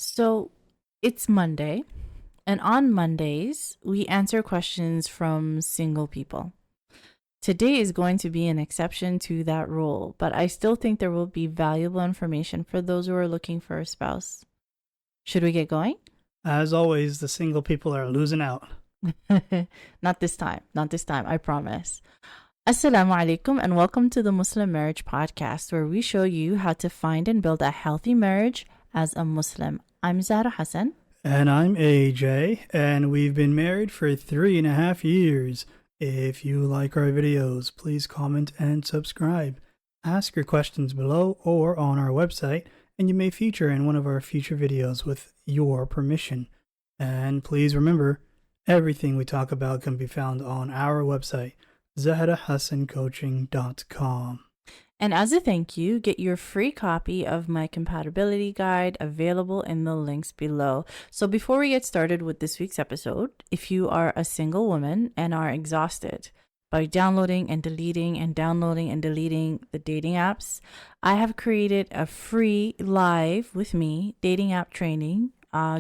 So it's Monday, and on Mondays, we answer questions from single people. Today is going to be an exception to that rule, but I still think there will be valuable information for those who are looking for a spouse. Should we get going? As always, the single people are losing out. Not this time. Not this time, I promise. Assalamu alaikum and welcome to the Muslim Marriage Podcast, where we show you how to find and build a healthy marriage as a Muslim. I'm Zara Hassan. And I'm AJ, and we've been married for 3.5 years. If you like our videos, please comment and subscribe. Ask your questions below or on our website, and you may feature in one of our future videos with your permission. And please remember, everything we talk about can be found on our website, zahrahassancoaching.com. And as a thank you, get your free copy of my compatibility guide available in the links below. So before we get started with this week's episode, if you are a single woman and are exhausted by downloading and deleting the dating apps, I have created a free live with me dating app training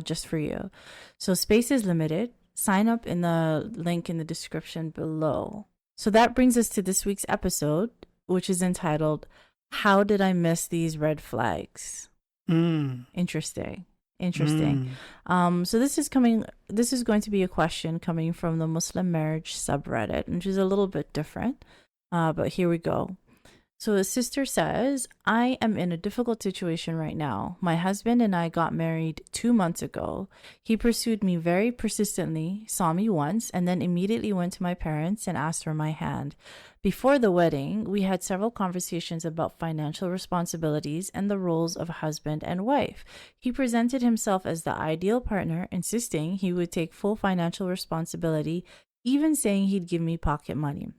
just for you. So space is limited. Sign up in the link in the description below. So that brings us to this week's episode, which is entitled, How Did I Miss These Red Flags? Interesting. So this is going to be a question coming from the Muslim Marriage subreddit, which is a little bit different. But here we go. So a sister says, I am in a difficult situation right now. My husband and I got married 2 months ago. He pursued me very persistently, saw me once, and then immediately went to my parents and asked for my hand. Before the wedding, we had several conversations about financial responsibilities and the roles of husband and wife. He presented himself as the ideal partner, insisting he would take full financial responsibility, even saying he'd give me pocket money.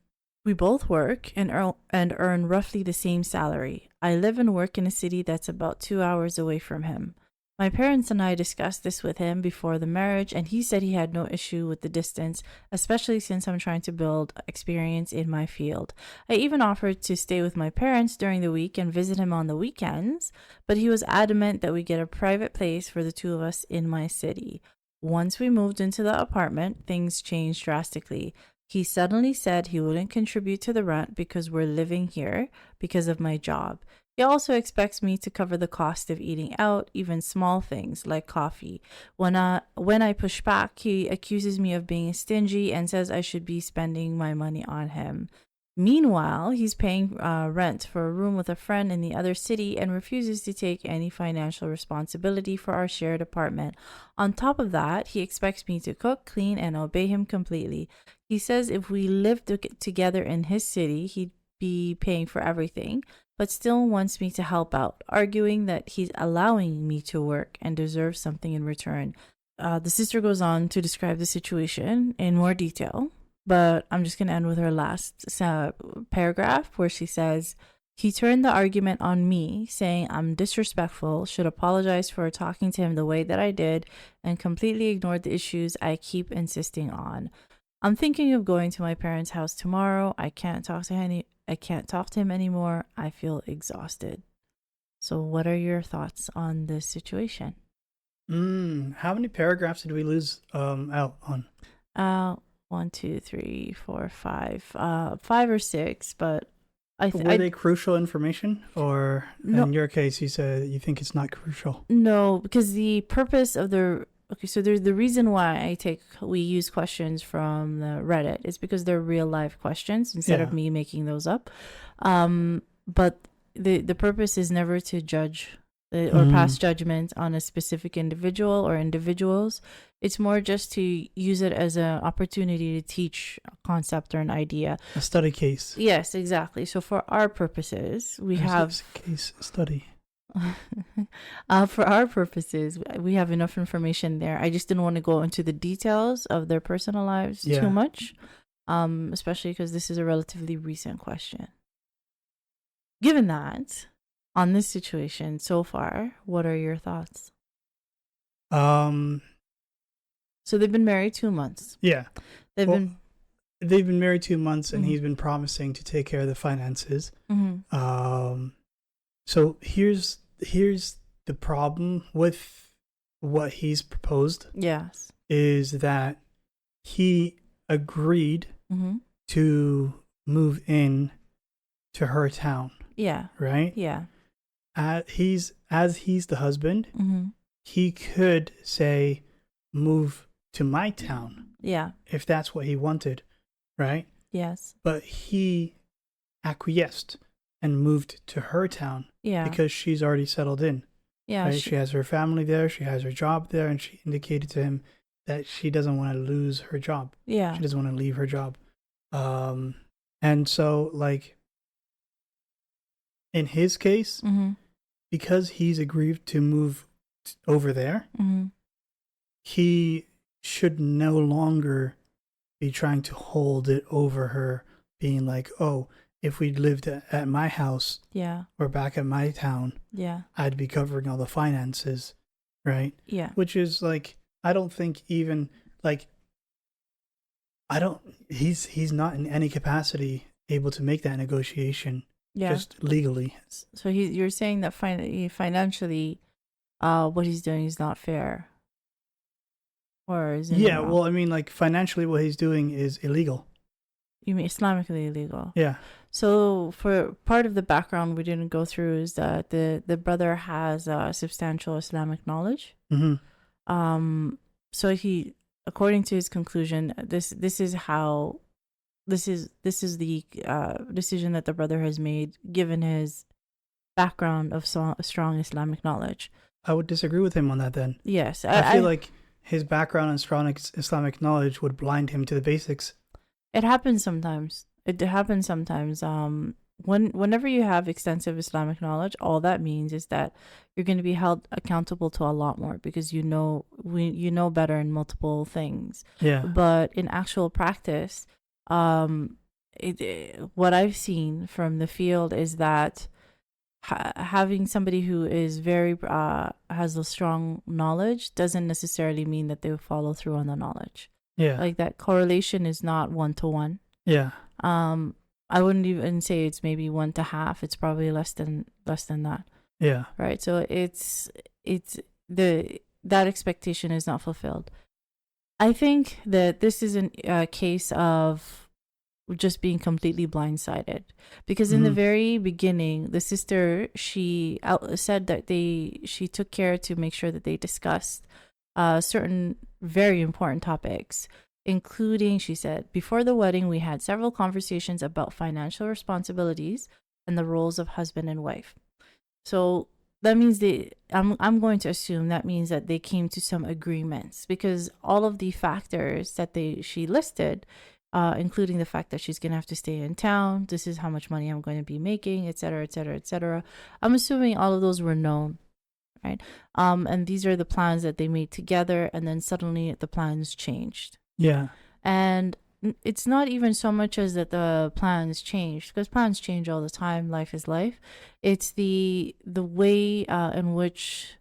We both work and earn roughly the same salary. I live and work in a city that's about 2 hours away from him. My parents and I discussed this with him before the marriage, and he said he had no issue with the distance, especially since I'm trying to build experience in my field. I even offered to stay with my parents during the week and visit him on the weekends, but he was adamant that we get a private place for the two of us in my city. Once we moved into the apartment, things changed drastically. He suddenly said he wouldn't contribute to the rent because we're living here because of my job. He also expects me to cover the cost of eating out, even small things like coffee. When I push back, he accuses me of being stingy and says I should be spending my money on him. Meanwhile, he's paying rent for a room with a friend in the other city and refuses to take any financial responsibility for our shared apartment. On top of that, he expects me to cook, clean, and obey him completely. He says if we lived together in his city, he'd be paying for everything, but still wants me to help out, arguing that he's allowing me to work and deserves something in return. The sister goes on to describe the situation in more detail, but I'm just going to end with her last paragraph where she says, he turned the argument on me, saying I'm disrespectful, should apologize for talking to him the way that I did, and completely ignored the issues I keep insisting on. I'm thinking of going to my parents' house tomorrow. I can't talk to him anymore. I feel exhausted. So what are your thoughts on this situation? How many paragraphs did we lose out on? 1, 2, 3, 4, 5. 5 or 6, but were they crucial information? Or no, in your case, you said you think it's not crucial? No, because the purpose of so there's the reason why we use questions from the Reddit is because they're real life questions instead of me making those up. But the purpose is never to judge or pass judgment on a specific individual or individuals. It's more just to use it as an opportunity to teach a concept or an idea. A study case. Yes, exactly. So for our purposes, There's a case study. For our purposes, we have enough information there. I just didn't want to go into the details of their personal lives too much, especially because this is a relatively recent question. Given that, on this situation so far, what are your thoughts? So they've been married 2 months. Yeah. They've been married 2 months, and he's been promising to take care of the finances. So here's the problem with what he's proposed Yes. is that he agreed Mm-hmm. to move in to her town, Yeah. right? Yeah. He's the husband, Mm-hmm. he could say, move to my town Yeah. if that's what he wanted, right? Yes. But he acquiesced and moved to her town Yeah. because she's already settled in, Yeah. right? She has her family there, she has her job there, and she indicated to him that she doesn't want to lose her job. Yeah. She doesn't want to leave her job. And so, like, in his case, Mm-hmm. because he's agreed to move over there, Mm-hmm. he should no longer be trying to hold it over her, being like, oh, if we lived at my house Yeah. or back at my town, Yeah. I'd be covering all the finances, right? Yeah. Which is like, I don't think even like, he's not in any capacity able to make that negotiation Yeah. just legally. So you're saying that financially, what he's doing is not fair, or is it Yeah, wrong? well, I mean, like, financially what he's doing is illegal. You mean Islamically illegal? Yeah. So for part of the background we didn't go through is that the brother has substantial Islamic knowledge. Mm-hmm. So he, according to his conclusion, this is how this is the decision that the brother has made given his background of strong Islamic knowledge. I would disagree with him on that then. Yes, I feel like his background and strong Islamic knowledge would blind him to the basics. it happens sometimes. It happens sometimes. Whenever you have extensive Islamic knowledge, all that means is that you're going to be held accountable to a lot more because you know better in multiple things. Yeah. But in actual practice, what I've seen from the field is that having somebody who is very has a strong knowledge doesn't necessarily mean that they will follow through on the knowledge. Yeah. Like that correlation is not 1-to-1. Yeah. I wouldn't even say it's maybe 1-to-half. It's probably less than that. Yeah. Right. So that expectation is not fulfilled. I think that this is a case of just being completely blindsided because in the very beginning, the sister, she said that she took care to make sure that they discussed certain very important topics, including, she said, before the wedding, we had several conversations about financial responsibilities and the roles of husband and wife. So that means I'm going to assume that means that they came to some agreements because all of the factors that she listed, including the fact that she's going to have to stay in town, this is how much money I'm going to be making, etc., etc., etc. I'm assuming all of those were known, right? And these are the plans that they made together, and then suddenly the plans changed. Yeah. And it's not even so much as that the plans changed, because plans change all the time. Life is life. It's the way in which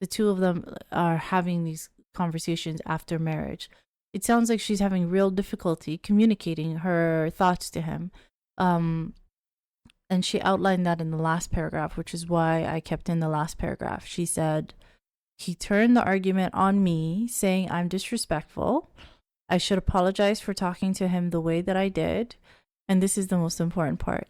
the two of them are having these conversations after marriage. It sounds like she's having real difficulty communicating her thoughts to him. And she outlined that in the last paragraph, which is why I kept in the last paragraph. She said, he turned the argument on me, saying I'm disrespectful. I should apologize for talking to him the way that I did. And this is the most important part.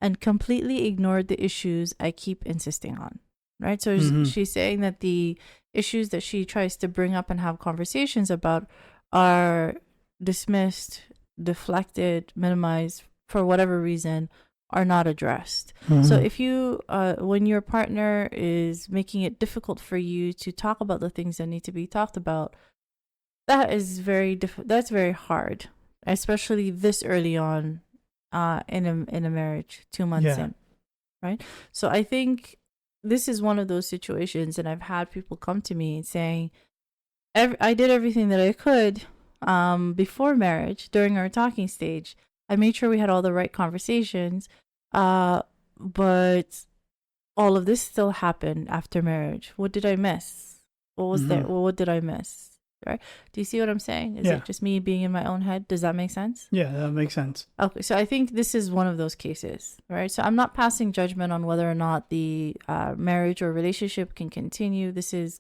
And completely ignored the issues I keep insisting on. Right? So she's saying that the issues that she tries to bring up and have conversations about are dismissed, deflected, minimized for whatever reason, are not addressed. So if you, when your partner is making it difficult for you to talk about the things that need to be talked about, that is that's very hard, especially this early on in a marriage, 2 months in, right? So I think this is one of those situations, and I've had people come to me saying, I did everything that I could before marriage, during our talking stage. I made sure we had all the right conversations, but all of this still happened after marriage. What did I miss? What was there? Well, what did I miss? Right? Do you see what I'm saying? Is it just me being in my own head? Does that make sense? Yeah, that makes sense. Okay, so I think this is one of those cases, right? So I'm not passing judgment on whether or not the marriage or relationship can continue. This is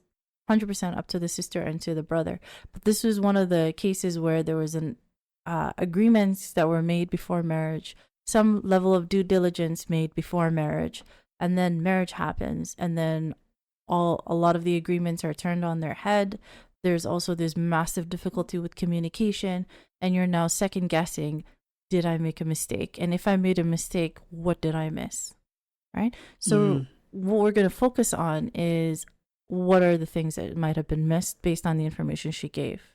100% up to the sister and to the brother. But this was one of the cases where there was an agreements that were made before marriage, some level of due diligence made before marriage, and then marriage happens, and then a lot of the agreements are turned on their head. There's also this massive difficulty with communication, and you're now second guessing, did I make a mistake? And if I made a mistake, what did I miss? Right? So what we're going to focus on is what are the things that might have been missed based on the information she gave.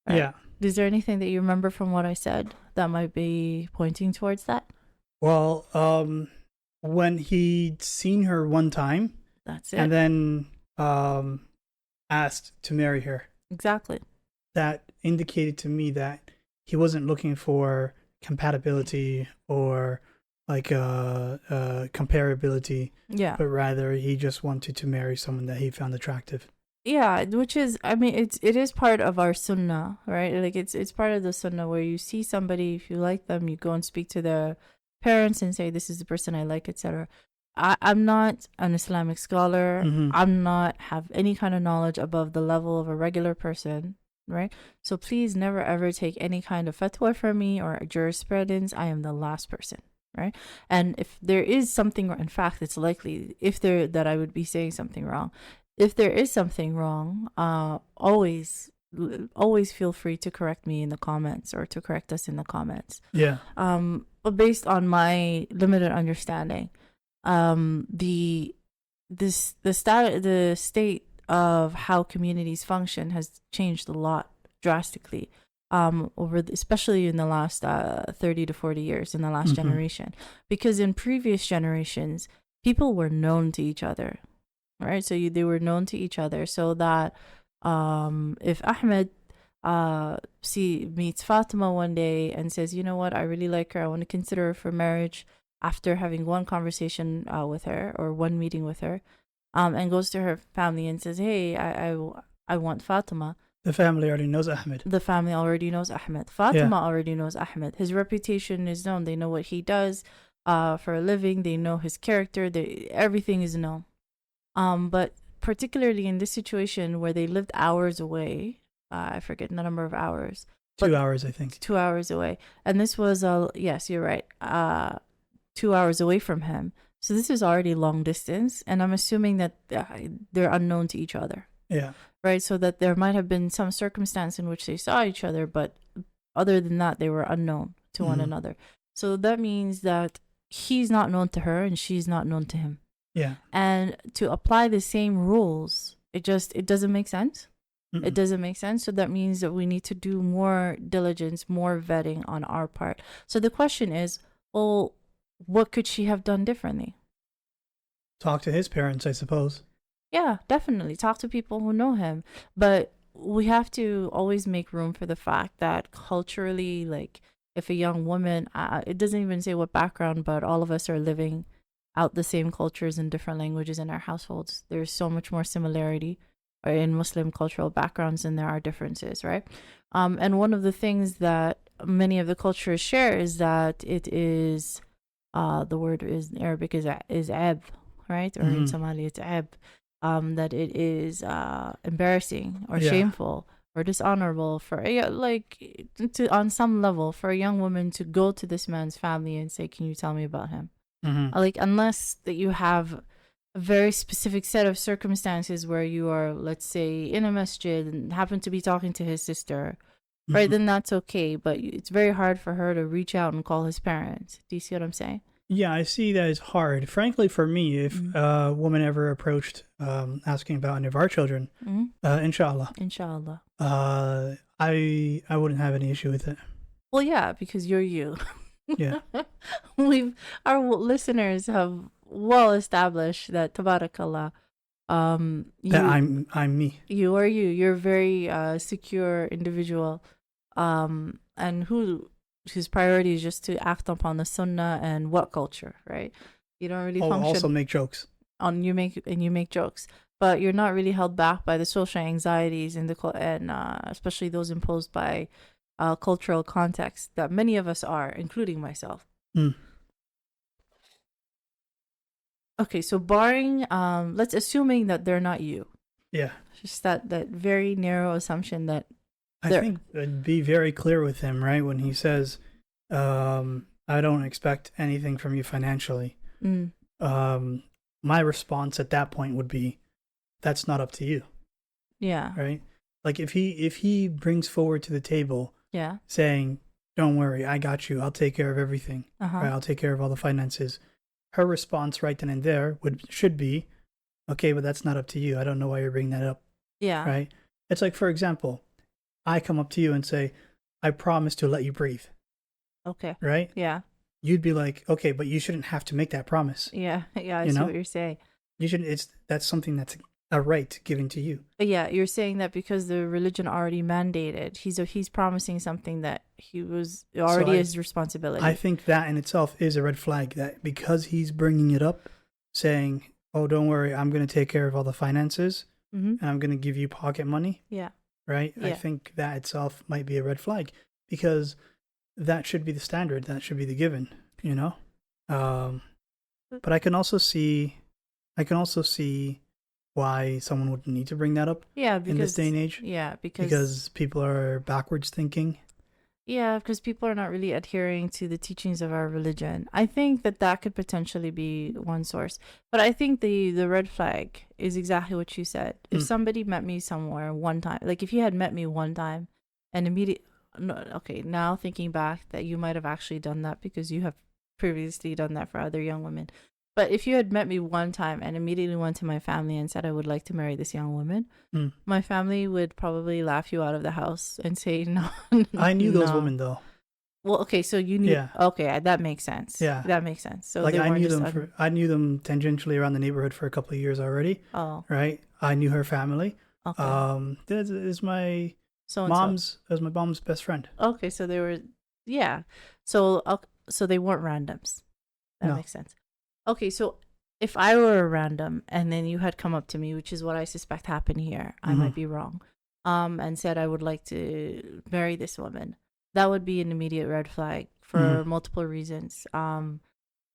Right? Yeah. Is there anything that you remember from what I said that might be pointing towards that? Well, when he'd seen her one time, that's it, and then asked to marry her, exactly, that indicated to me that he wasn't looking for compatibility or like comparability, but rather he just wanted to marry someone that he found attractive. Yeah, which is, I mean, it is part of our sunnah, right? Like it's part of the sunnah where you see somebody, if you like them, you go and speak to their parents and say, this is the person I like, etc. I'm not an Islamic scholar. I'm not have any kind of knowledge above the level of a regular person, right? So please never ever take any kind of fatwa from me or jurisprudence. I am the last person, right? And if there is something, in fact, it's likely that I would be saying something wrong. If there is something wrong, always feel free to correct me in the comments or to correct us in the comments. Yeah. But based on my limited understanding, the state of how communities function has changed a lot drastically especially in the last 30 to 40 years, in the last generation, because in previous generations people were known to each other, right? So they were known to each other, so that if Ahmed meets Fatima one day and says, you know what, I really like her, I want to consider her for marriage, after having one conversation with her or one meeting with her, and goes to her family and says, hey, I want Fatima. The family already knows Ahmed. Fatima already knows Ahmed. His reputation is known. They know what he does for a living. They know his character. Everything is known. But particularly in this situation where they lived hours away, I forget the number of hours. 2 hours, I think. 2 hours away. And this was, yes, you're right, 2 hours away from him. So this is already long distance. And I'm assuming that they're unknown to each other. Yeah. Right? So that there might have been some circumstance in which they saw each other, but other than that, they were unknown to one another. So that means that he's not known to her and she's not known to him. Yeah. And to apply the same rules, it doesn't make sense. It doesn't make sense. So that means that we need to do more diligence, more vetting on our part. So the question is, well, what could she have done differently? Talk to his parents, I suppose. Yeah, definitely. Talk to people who know him. But we have to always make room for the fact that culturally, like if a young woman, it doesn't even say what background, but all of us are living out the same cultures and different languages in our households. There's so much more similarity in Muslim cultural backgrounds than there are differences, right? And one of the things that many of the cultures share is that it is, the word is in Arabic is ab, right? Or in Somali it's ab. That it is embarrassing or shameful or dishonorable for on some level for a young woman to go to this man's family and say, can you tell me about him? Like, unless that you have a very specific set of circumstances where you are, let's say, in a masjid and happen to be talking to his sister, right? Then that's okay, but it's very hard for her to reach out and call his parents. Do you see what I'm saying? Yeah, I see that as hard. Frankly, for me, if a woman ever approached asking about any of our children, In Shaa Allah. In Shaa Allah. I wouldn't have any issue with it. Well, yeah, because you're you. Yeah. Our listeners have well established that tabarakallah, that I'm me. You are you. You're a very secure individual, and whose priority is just to act upon the sunnah and what culture, right? You don't really function. Also make jokes. You make jokes, but you're not really held back by the social anxieties and especially those imposed by cultural context that many of us are, including myself. Okay, so barring, let's assuming that they're not you, Yeah. Just that very narrow assumption that I there. think it'd be very clear with him, right? When he says, I don't expect anything from you financially. Mm, My response at that point would be, that's not up to you, yeah. right? Like if he brings forward to the table Yeah. saying, don't worry, I got you, I'll take care of everything, Uh-huh. right? I'll take care of all the finances. Her response right then and there should be, okay, but that's not up to you. I don't know why you're bringing that up, Yeah. right? It's like, for example, I come up to you and say, I promise to let you breathe, Okay. right? Yeah. You'd be like, okay, but you shouldn't have to make that promise. Yeah. Yeah. I You see know, what you're saying. you shouldn't. That's something that's a right given to you. But yeah, you're saying that because the religion already mandated, he's promising something that he was already his responsibility. I think that in itself is a red flag. That because he's bringing it up, saying, "Oh, don't worry, I'm going to take care of all the finances, and I'm going to give you pocket money." Yeah. Right. Yeah. I think that itself might be a red flag because that should be the standard. That should be the given. You know. But I can also see why someone would need to bring that up. Yeah, because in this day and age. Yeah, Because people are backwards thinking. Yeah, because people are not really adhering to the teachings of our religion. I think that could potentially be one source. But I think the red flag is exactly what you said. If somebody met me somewhere one time, like if you had met me one time and now thinking back that you might have actually done that because you have previously done that for other young women. But if you had met me one time and immediately went to my family and said, I would like to marry this young woman, my family would probably laugh you out of the house and say, no. I knew those women, though. Well, okay, so you knew. Yeah. Okay, that makes sense. Yeah. That makes sense. So like they I weren't knew just them I knew them tangentially around the neighborhood for a couple of years already. Oh. Right? I knew her family. Okay. This is my So-and-so. my mom's best friend. Okay, so they were, yeah. So they weren't randoms. That makes sense. Okay, so if I were a random and then you had come up to me, which is what I suspect happened here, I might be wrong, and said I would like to marry this woman, that would be an immediate red flag for multiple reasons.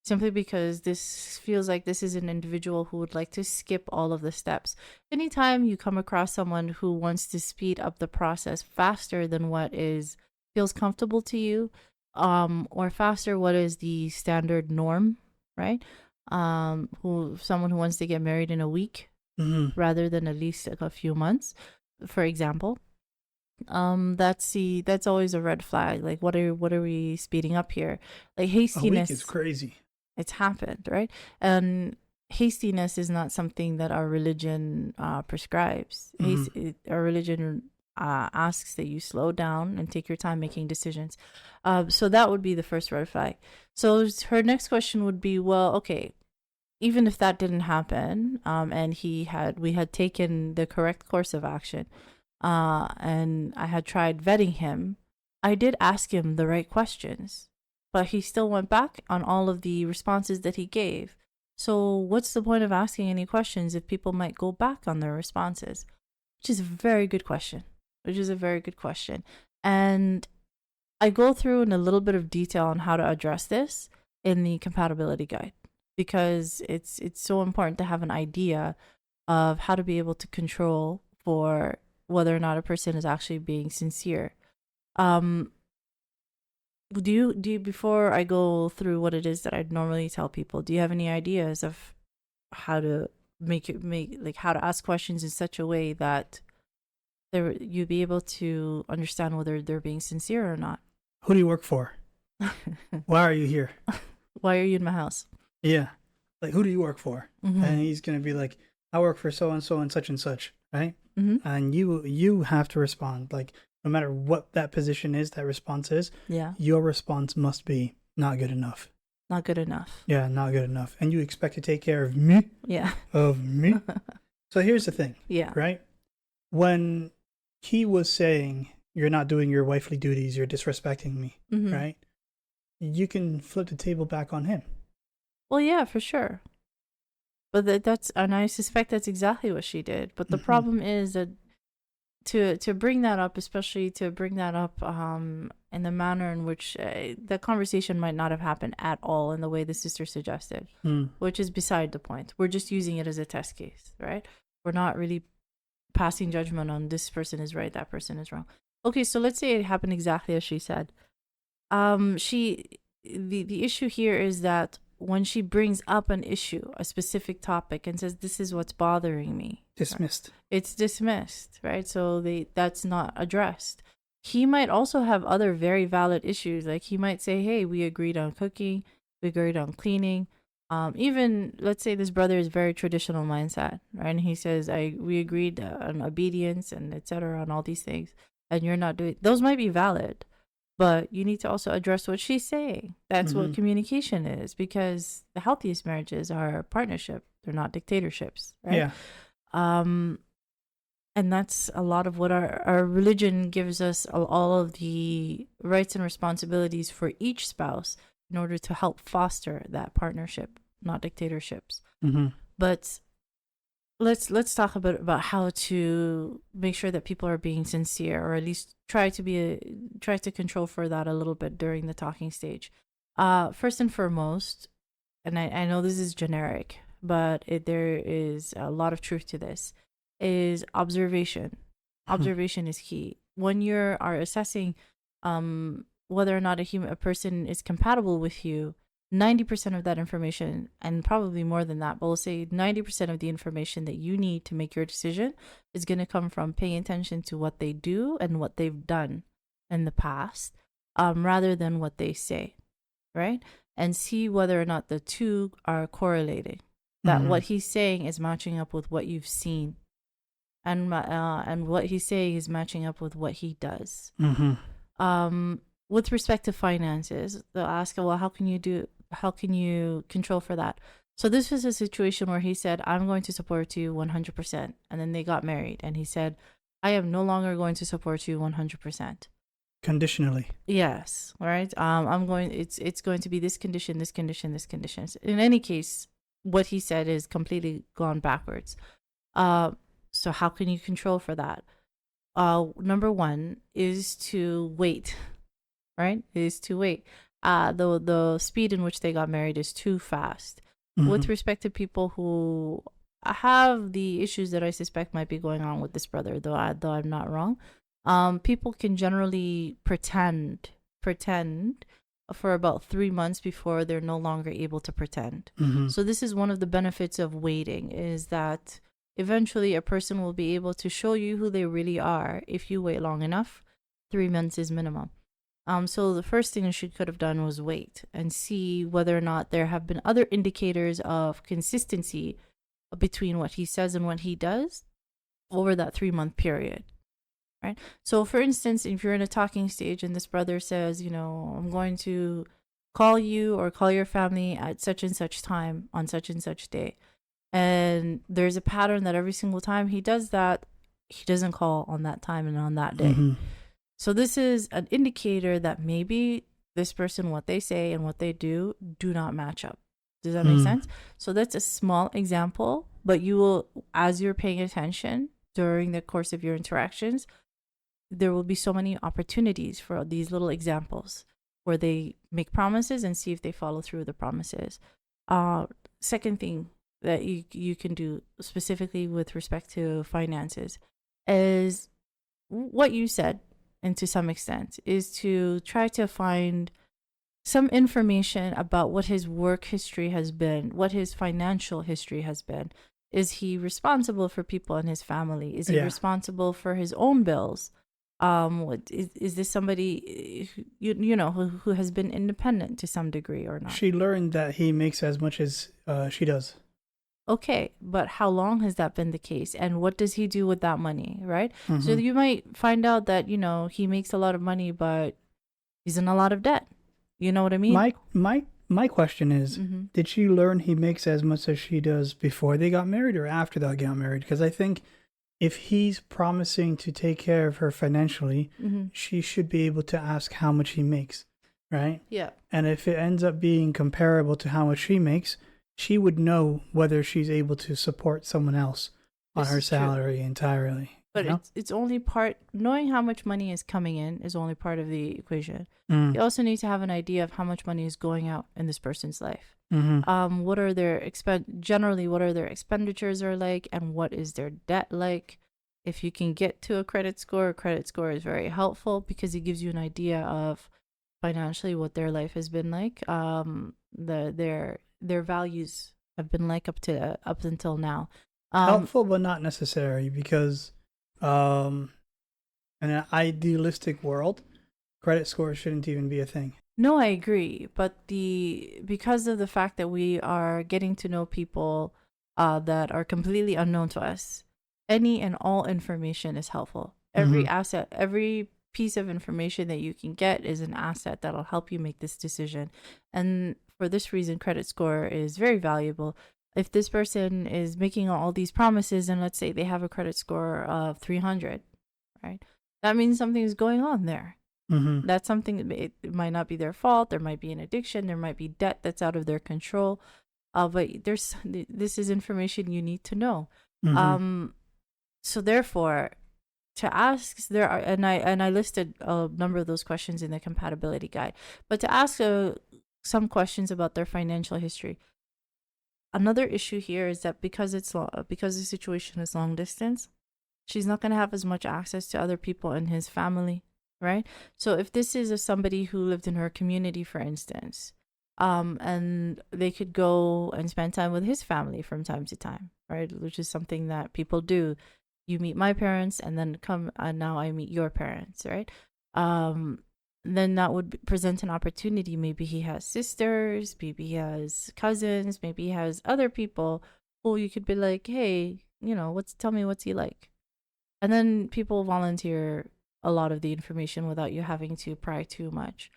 Simply because this feels like this is an individual who would like to skip all of the steps. Anytime you come across someone who wants to speed up the process faster than what feels comfortable to you, or faster what is the standard norm, right? Someone who wants to get married in a week rather than at least like a few months, for example. That's always a red flag. Like what are we speeding up here? Like hastiness. A week is crazy. It's happened, right? And hastiness is not something that our religion prescribes. Our religion asks that you slow down and take your time making decisions. So that would be the first red flag. So her next question would be, well, okay, even if that didn't happen, and we had taken the correct course of action, and I had tried vetting him, I did ask him the right questions, but he still went back on all of the responses that he gave. So what's the point of asking any questions if people might go back on their responses? Which is a very good question. And I go through in a little bit of detail on how to address this in the compatibility guide, because it's so important to have an idea of how to be able to control for whether or not a person is actually being sincere. Do you before I go through what it is that I'd normally tell people, do you have any ideas of how to how to ask questions in such a way that you'd be able to understand whether they're being sincere or not? Who do you work for? Why are you here? Why are you in my house? Yeah. Like, who do you work for? And he's going to be like, I work for so-and-so and such, right? And you have to respond. Like, no matter what that position is, that response is, your response must be not good enough. Not good enough. Yeah, not good enough. And you expect to take care of me? Yeah. Of me? So here's the thing. Yeah. Right? When he was saying, you're not doing your wifely duties, you're disrespecting me, right? You can flip the table back on him. Well, yeah, for sure. But and I suspect that's exactly what she did. But the problem is that to bring that up, especially to bring that up in the manner in which the conversation might not have happened at all in the way the sister suggested, which is beside the point. We're just using it as a test case, right? We're not really passing judgment on this person is right, that person is wrong. Okay, so let's say it happened exactly as she said. The issue here is that when she brings up an issue, a specific topic, and says, this is what's bothering me, Dismissed. it's dismissed, right? So that's not addressed. He might also have other very valid issues. Like he might say, hey, we agreed on cooking, we agreed on cleaning. Even let's say this brother is very traditional mindset, right? And he says, we agreed on obedience and etc. on all these things, and you're not doing. Those might be valid, but you need to also address what she's saying. That's what communication is, because the healthiest marriages are partnership. They're not dictatorships, right? Yeah. And that's a lot of what our religion gives us, all of the rights and responsibilities for each spouse in order to help foster that partnership, not dictatorships. But let's talk a bit about how to make sure that people are being sincere, or at least try to control for that a little bit during the talking stage. First and foremost, and I know this is generic, but there is a lot of truth to this, is observation. Observation is key. When you are assessing whether or not a person is compatible with you, 90% of that information, and probably more than that, but we'll say 90% of the information that you need to make your decision is going to come from paying attention to what they do and what they've done in the past, rather than what they say, right? And see whether or not the two are correlating, that what he's saying is matching up with what you've seen, and what he's saying is matching up with what he does. With respect to finances, they'll ask, well, how can you control for that? So this was a situation where he said, I'm going to support you 100%. And then they got married, and he said, I am no longer going to support you 100%. Conditionally. Yes. All right. It's going to be this condition, this condition, this condition. In any case, what he said is completely gone backwards. So how can you control for that? Number one is to wait, right? Is to wait. The speed in which they got married is too fast. With respect to people who have the issues that I suspect might be going on with this brother, though I'm not wrong, people can generally pretend for about 3 months before they're no longer able to pretend. So this is one of the benefits of waiting, is that eventually a person will be able to show you who they really are if you wait long enough. 3 months is minimum. So the first thing she could have done was wait and see whether or not there have been other indicators of consistency between what he says and what he does over that 3-month period, right? So for instance, if you're in a talking stage and this brother says, I'm going to call you or call your family at such and such time on such and such day, and there's a pattern that every single time he does that, he doesn't call on that time and on that day. So this is an indicator that maybe this person, what they say and what they do not match up. Does that make sense? So that's a small example, but you will, as you're paying attention during the course of your interactions, there will be so many opportunities for these little examples where they make promises and see if they follow through with the promises. Second thing that you can do specifically with respect to finances is what you said, and to some extent, is to try to find some information about what his work history has been, what his financial history has been. Is he responsible for people in his family? Is he responsible for his own bills? Is this somebody who has been independent to some degree or not? She learned that he makes as much as she does. Okay, but how long has that been the case? And what does he do with that money, right? So you might find out that, he makes a lot of money, but he's in a lot of debt. You know what I mean? My question is, did she learn he makes as much as she does before they got married or after they got married? Because I think if he's promising to take care of her financially, she should be able to ask how much he makes, right? Yeah. And if it ends up being comparable to how much she makes, she would know whether she's able to support someone else on her salary entirely. But it's only part, knowing how much money is coming in is only part of the equation. You also need to have an idea of how much money is going out in this person's life. What are their expenditures are like, and what is their debt like? If you can get to a credit score is very helpful because it gives you an idea of financially what their life has been like. Their values have been like up until now. Helpful, but not necessary, because in an idealistic world, credit scores shouldn't even be a thing. No, I agree, but because of the fact that we are getting to know people that are completely unknown to us, any and all information is helpful. Every asset, every piece of information that you can get is an asset that'll help you make this decision. And for this reason, credit score is very valuable. If this person is making all these promises and let's say they have a credit score of 300, right? That means something is going on there. That's something, it might not be their fault. There might be an addiction. There might be debt that's out of their control. But this is information you need to know. So therefore, to ask, and I listed a number of those questions in the compatibility guide, but to ask some questions about their financial history. Another issue here is that because the situation is long distance, she's not going to have as much access to other people in his family. Right. So if this is somebody who lived in her community, for instance, and they could go and spend time with his family from time to time, right? Which is something that people do. You meet my parents and then now I meet your parents, right? Then that would present an opportunity. Maybe he has sisters, maybe he has cousins, maybe he has other people who you could be like, hey, tell me what's he like? And then people volunteer a lot of the information without you having to pry too much.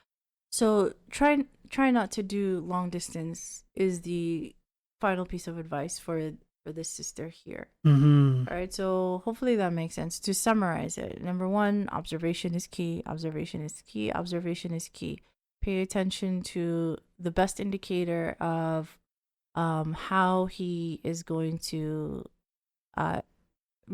So try not to do long distance is the final piece of advice for this sister here. All right, so hopefully that makes sense. To summarize it, number one, observation is key. Observation is key. Observation is key. Pay attention to the best indicator of how he is going to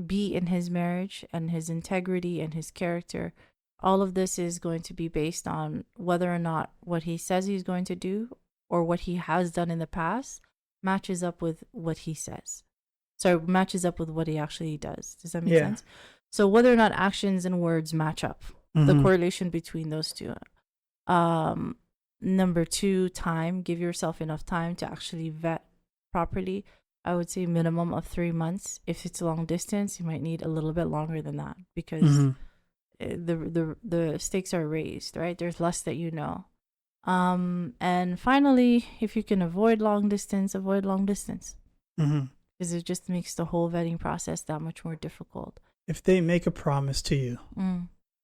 be in his marriage and his integrity and his character. All of this is going to be based on whether or not what he says he's going to do or what he has done in the past matches up with what he says. So matches up with what he actually does. Does that make sense? So whether or not actions and words match up, the correlation between those two. Number two, time. Give yourself enough time to actually vet properly. I would say minimum of 3 months. If it's long distance, you might need a little bit longer than that because the stakes are raised, right? There's less that you know. And finally, if you can avoid long distance, avoid long distance. Because it just makes the whole vetting process that much more difficult. If they make a promise to you,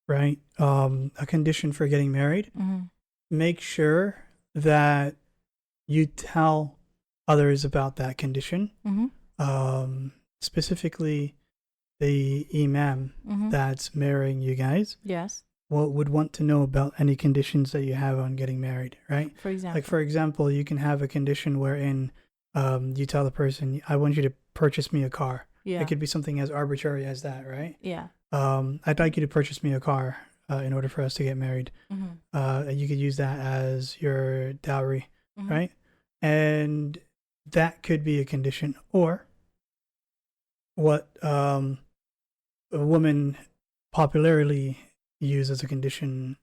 right? A condition for getting married, make sure that you tell others about that condition. Specifically the imam that's marrying you guys. Yes. Would want to know about any conditions that you have on getting married, right? For example, you can have a condition wherein you tell the person, I want you to purchase me a car. Yeah. It could be something as arbitrary as that, right? Yeah. I'd like you to purchase me a car in order for us to get married. And you could use that as your dowry, right? And that could be a condition. Or what a woman popularly use as a condition,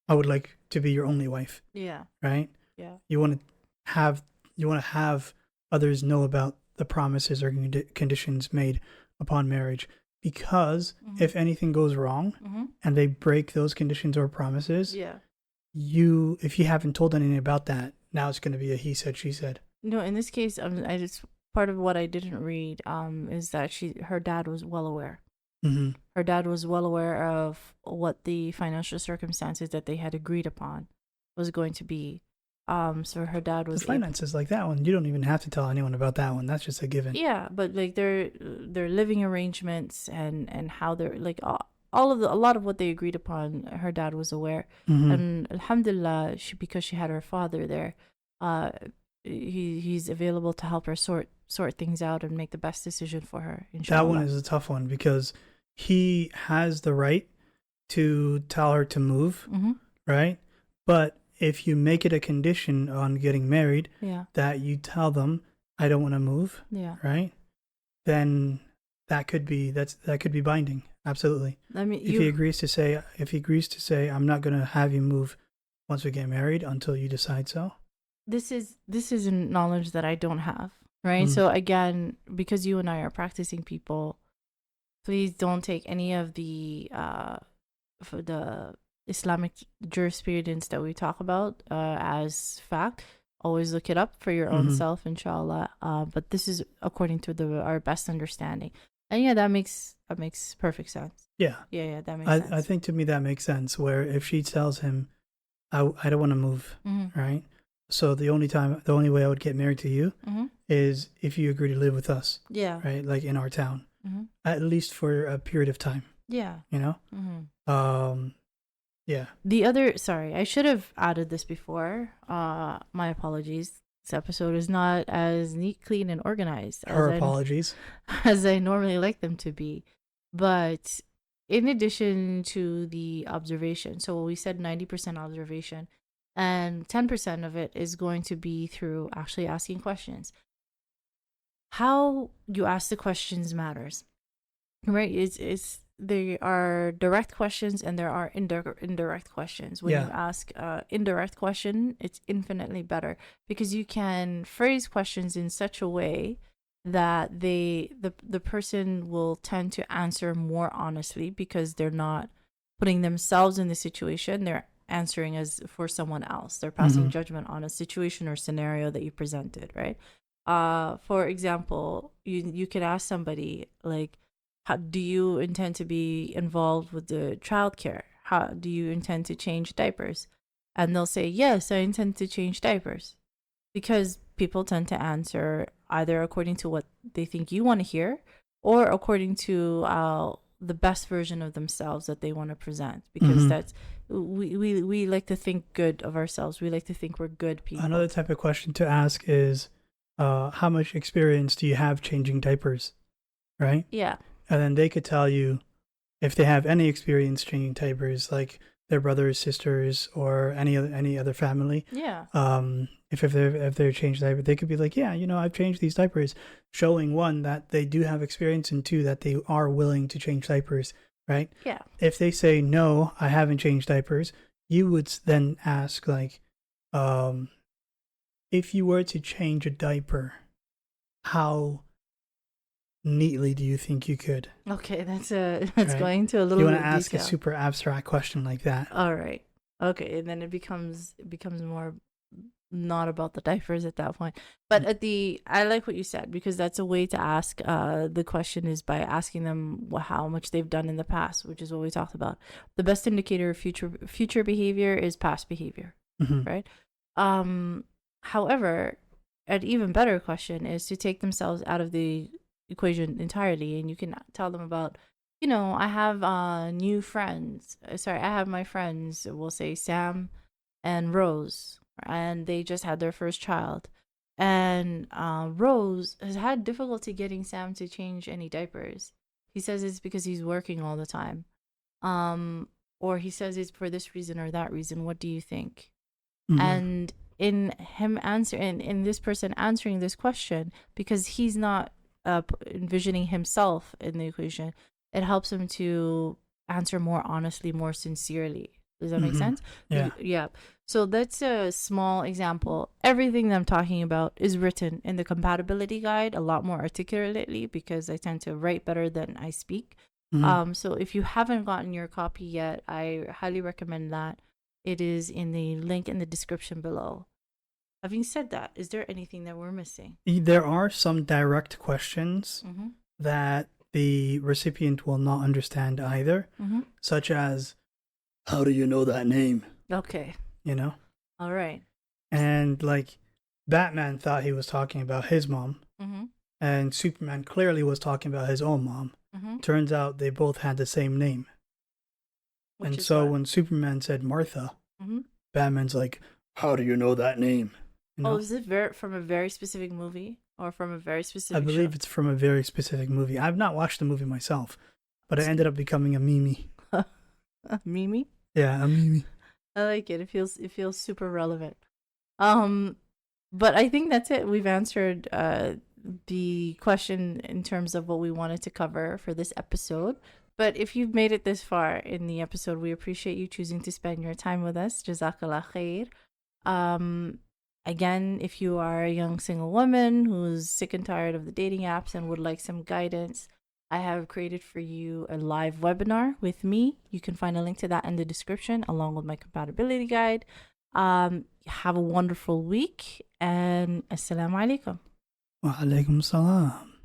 I would like to be your only wife. Yeah. Right? Yeah. You want to have others know about the promises or conditions made upon marriage, because if anything goes wrong and they break those conditions or promises, if you haven't told anything about that, now it's going to be a he said, she said. No, in this case, part of what I didn't read is that her dad was well aware. Her dad was well aware of what the financial circumstances that they had agreed upon was going to be. So her dad was the finances like that one. You don't even have to tell anyone about that one. That's just a given. Yeah, but like their living arrangements and how they're like a lot of what they agreed upon, her dad was aware. And alhamdulillah, because she had her father there, he's available to help her sort things out and make the best decision for her. In Shaa Allah. That one is a tough one because he has the right to tell her to move, right? But if you make it a condition on getting married that you tell them, I don't want to move, right? Then that could be binding. Absolutely. I mean, If he agrees to say, I'm not going to have you move once we get married until you decide so. this is a knowledge that I don't have, right? So again, because you and I are practicing people, please don't take any of the for the Islamic jurisprudence that we talk about as fact. Always look it up for your own self, inshallah. But this is according to our best understanding. And yeah, that makes perfect sense. Yeah. Yeah, that makes sense. I think to me that makes sense, where if she tells him, I don't want to move, right? So the only way I would get married to you is if you agree to live with us. Yeah. Right? Like in our town. At least for a period of time. Yeah. You know? Yeah. Sorry, I should have added this before. My apologies. This episode is not as neat, clean, and organized Apologies. as I normally like them to be. But in addition to the observation, so we said 90% observation, and 10% of it is going to be through actually asking questions. How you ask the questions matters, right? There are direct questions and there are indirect questions. When you ask indirect question, it's infinitely better because you can phrase questions in such a way that the person will tend to answer more honestly because they're not putting themselves in the situation. They're answering as for someone else. They're passing judgment on a situation or scenario that you presented, right? For example, you could ask somebody like, how do you intend to be involved with the childcare? How do you intend to change diapers? And they'll say, yes, I intend to change diapers. Because people tend to answer either according to what they think you want to hear or according to the best version of themselves that they want to present. Because that's, we like to think good of ourselves. We like to think we're good people. Another type of question to ask is, how much experience do you have changing diapers? Right? Yeah. And then they could tell you if they have any experience changing diapers, like their brothers, sisters, or any other family. Yeah. If they're changed diapers, they could be like, yeah, I've changed these diapers, showing one that they do have experience and two that they are willing to change diapers, right? Yeah. If they say no, I haven't changed diapers, you would then ask like, if you were to change a diaper, how neatly do you think you could? Okay, that's going to a little. You want to ask a super abstract question like that. All right. Okay, and then it becomes more not about the diapers at that point. But I like what you said because that's a way to ask. The question is by asking them how much they've done in the past, which is what we talked about. The best indicator of future behavior is past behavior, right? However, an even better question is to take themselves out of the equation entirely, and you can tell them about, I have new friends. Sorry, I have my friends. We'll say Sam and Rose, and they just had their first child. And Rose has had difficulty getting Sam to change any diapers. He says it's because he's working all the time, or he says it's for this reason or that reason. What do you think? And in this person answering this question, because he's not envisioning himself in the equation, it helps him to answer more honestly, more sincerely. Does that make sense? Yeah. So that's a small example. Everything that I'm talking about is written in the compatibility guide a lot more articulately because I tend to write better than I speak. So if you haven't gotten your copy yet, I highly recommend that. It is in the link in the description below. Having said that, is there anything that we're missing? There are some direct questions that the recipient will not understand either, such as, how do you know that name? Okay. All right. And like Batman thought he was talking about his mom, and Superman clearly was talking about his own mom. Turns out they both had the same name. And so when Superman said Martha, Batman's like, how do you know that name? Oh, is it from a very specific movie or from a very specific I believe it's from a very specific movie. I've not watched the movie myself, but it ended up becoming a meme. A meme? Yeah, a meme. I like it. It feels super relevant. But I think that's it. We've answered the question in terms of what we wanted to cover for this episode. But if you've made it this far in the episode, we appreciate you choosing to spend your time with us. Jazaa K'Allah Khayr. Again, if you are a young single woman who's sick and tired of the dating apps and would like some guidance, I have created for you a live webinar with me. You can find a link to that in the description along with my compatibility guide. Have a wonderful week and assalamu alaikum. Wa alaikum salam.